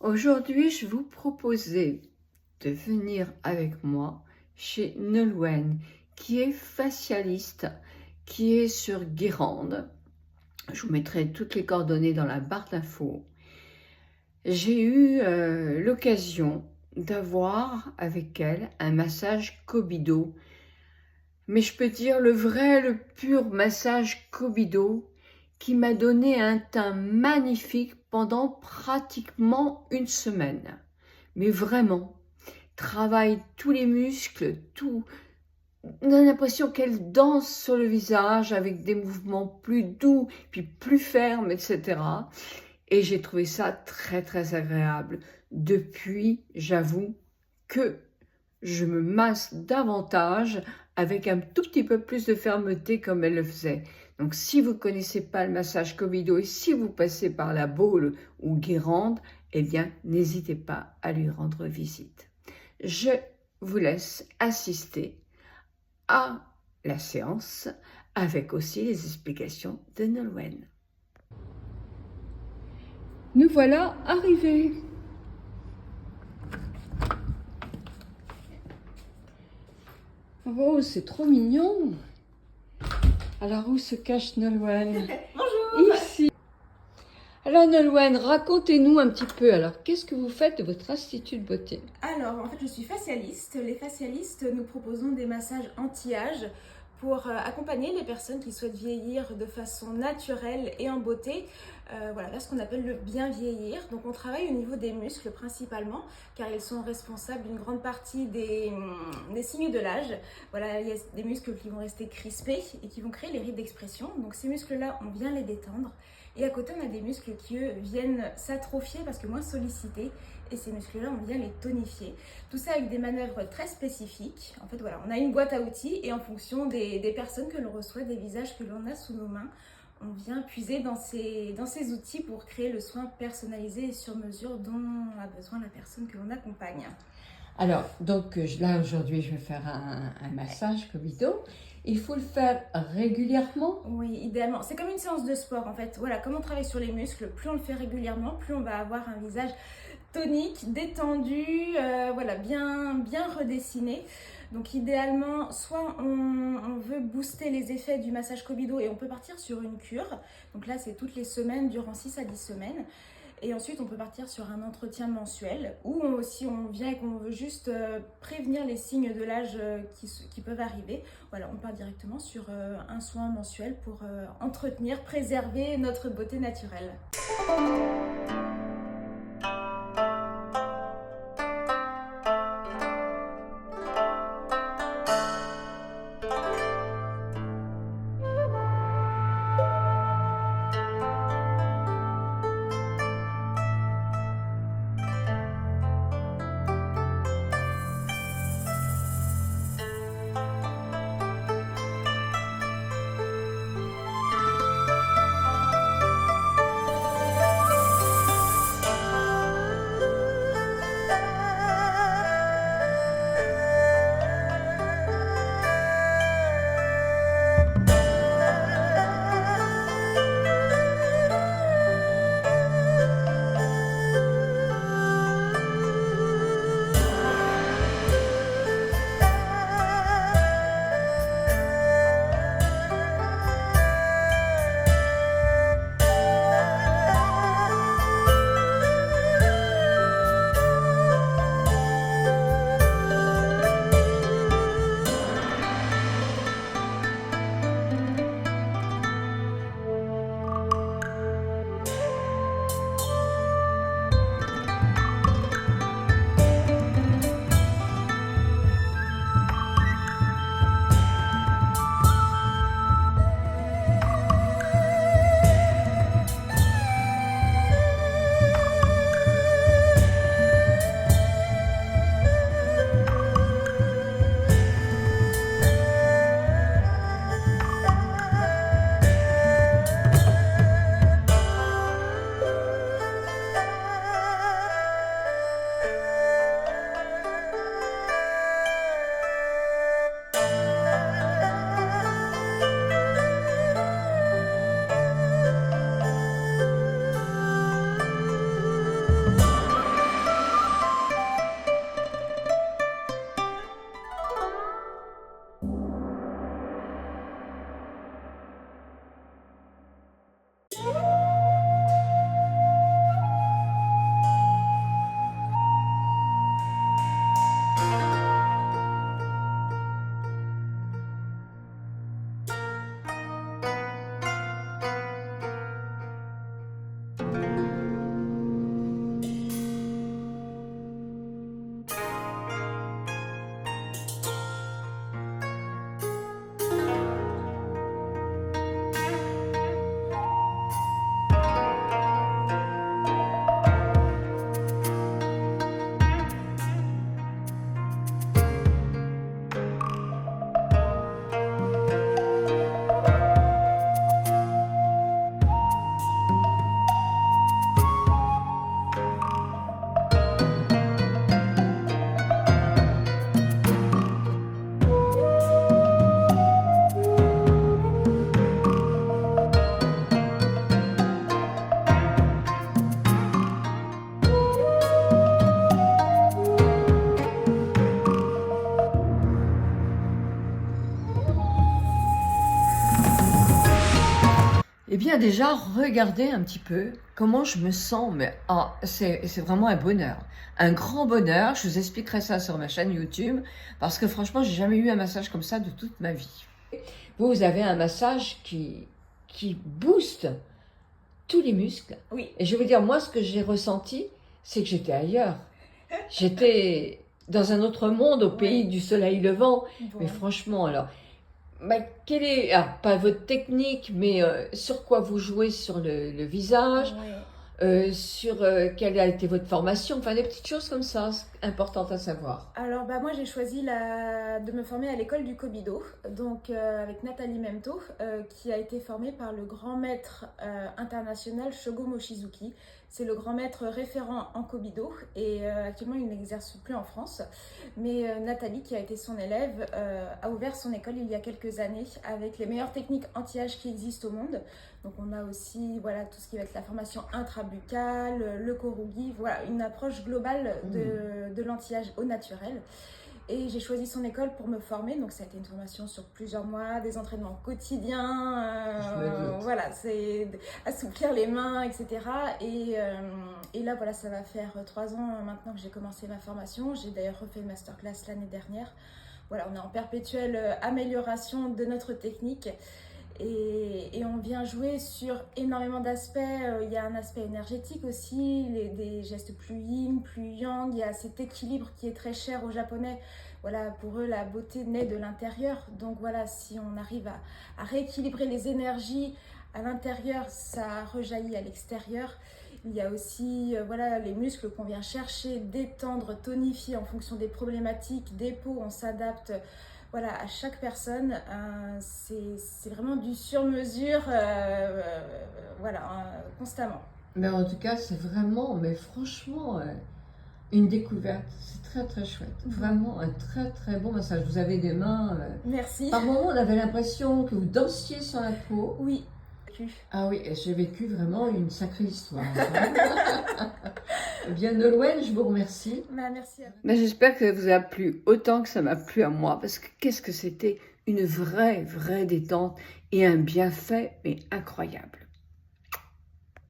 Aujourd'hui, je vous proposais de venir avec moi chez Nolwenn, qui est facialiste, qui est sur Guérande. Je vous mettrai toutes les coordonnées dans la barre d'infos. J'ai eu l'occasion d'avoir avec elle un massage Kobido. Mais je peux dire le vrai, le pur massage Kobido qui m'a donné un teint magnifique pendant pratiquement une semaine. Mais vraiment, travaille tous les muscles, tout. On a l'impression qu'elle danse sur le visage avec des mouvements plus doux, puis plus fermes, etc. Et j'ai trouvé ça très très agréable. Depuis, j'avoue que je me masse davantage avec un tout petit peu plus de fermeté comme elle le faisait. Donc si vous ne connaissez pas le massage Kobido et si vous passez par la Baule ou Guérande, eh bien n'hésitez pas à lui rendre visite. Je vous laisse assister à la séance avec aussi les explications de Nolwenn. Nous voilà arrivés. Oh, c'est trop mignon. Alors, où se cache Nolwenn? Bonjour. Ici. Alors, Nolwenn, racontez-nous un petit peu. Alors, qu'est-ce que vous faites de votre institut de beauté? Alors, en fait, je suis facialiste. Les facialistes, nous proposons des massages anti-âge pour accompagner les personnes qui souhaitent vieillir de façon naturelle et en beauté. Voilà, là, ce qu'on appelle le bien vieillir. Donc, on travaille au niveau des muscles principalement, car ils sont responsables d'une grande partie des signes de l'âge. Voilà, il y a des muscles qui vont rester crispés et qui vont créer les rides d'expression. Donc, ces muscles-là, on vient les détendre. Et à côté, on a des muscles qui, eux, viennent s'atrophier parce que moins sollicités. Et ces muscles-là, on vient les tonifier. Tout ça avec des manœuvres très spécifiques. En fait, voilà, on a une boîte à outils et en fonction des personnes que l'on reçoit, des visages que l'on a sous nos mains, on vient puiser dans ces outils pour créer le soin personnalisé et sur mesure dont a besoin la personne que l'on accompagne. Alors, donc là, aujourd'hui, je vais faire un massage Kobido. Il faut le faire régulièrement? Oui, idéalement. C'est comme une séance de sport, en fait. Voilà, comme on travaille sur les muscles, plus on le fait régulièrement, plus on va avoir un visage tonique, détendu, voilà, bien redessiné. Donc idéalement, soit on veut booster les effets du massage Kobido et on peut partir sur une cure. Donc là, c'est toutes les semaines, durant 6 à 10 semaines. Et ensuite, on peut partir sur un entretien mensuel ou si on vient et qu'on veut juste prévenir les signes de l'âge qui peuvent arriver. Voilà, on part directement sur un soin mensuel pour entretenir, préserver notre beauté naturelle. déjà regardé un petit peu comment je me sens, mais c'est vraiment un bonheur, un grand bonheur. Je vous expliquerai ça sur ma chaîne YouTube, parce que franchement, j'ai jamais eu un massage comme ça de toute ma vie. Vous avez un massage qui booste tous les muscles. Oui. Et je veux dire, moi, ce que j'ai ressenti, c'est que j'étais ailleurs. J'étais dans un autre monde, au pays du soleil levant. Bon. Mais franchement, alors, quelle est, pas votre technique, mais sur quoi vous jouez sur le visage, sur quelle a été votre formation, enfin des petites choses comme ça, importantes à savoir. Alors moi j'ai choisi de me former à l'école du Kobido, donc avec Nathalie Memto, qui a été formée par le grand maître international Shogo Mochizuki. C'est le grand maître référent en Kobido et actuellement il n'exerce plus en France. Mais Nathalie, qui a été son élève, a ouvert son école il y a quelques années avec les meilleures techniques anti-âge qui existent au monde. Donc on a aussi tout ce qui va être la formation intrabuccale, le korugi, une approche globale de l'anti-âge au naturel. Et j'ai choisi son école pour me former, donc ça a été une formation sur plusieurs mois, des entraînements quotidiens, c'est assouplir les mains, etc. Et là, ça va faire 3 ans maintenant que j'ai commencé ma formation. J'ai d'ailleurs refait une masterclass l'année dernière. Voilà, on est en perpétuelle amélioration de notre technique. Et on vient jouer sur énormément d'aspects. Il y a un aspect énergétique aussi, des gestes plus yin, plus yang. Il y a cet équilibre qui est très cher aux Japonais. Voilà, pour eux, la beauté naît de l'intérieur. Donc voilà, si on arrive à rééquilibrer les énergies à l'intérieur, ça rejaillit à l'extérieur. Il y a aussi les muscles qu'on vient chercher, détendre, tonifier en fonction des problématiques, des peaux. On s'adapte à chaque personne. C'est vraiment du sur-mesure, constamment. Mais en tout cas, c'est vraiment, mais franchement, une découverte. C'est très très chouette. Vraiment un très très bon massage. Vous avez des mains. Merci. Par moments, on avait l'impression que vous dansiez sur la peau. Oui. Ah oui, j'ai vécu vraiment une sacrée histoire. Eh bien, Nolwenn, je vous remercie. Merci à vous. Mais j'espère que ça vous a plu autant que ça m'a plu à moi, parce que qu'est-ce que c'était une vraie détente et un bienfait, mais incroyable.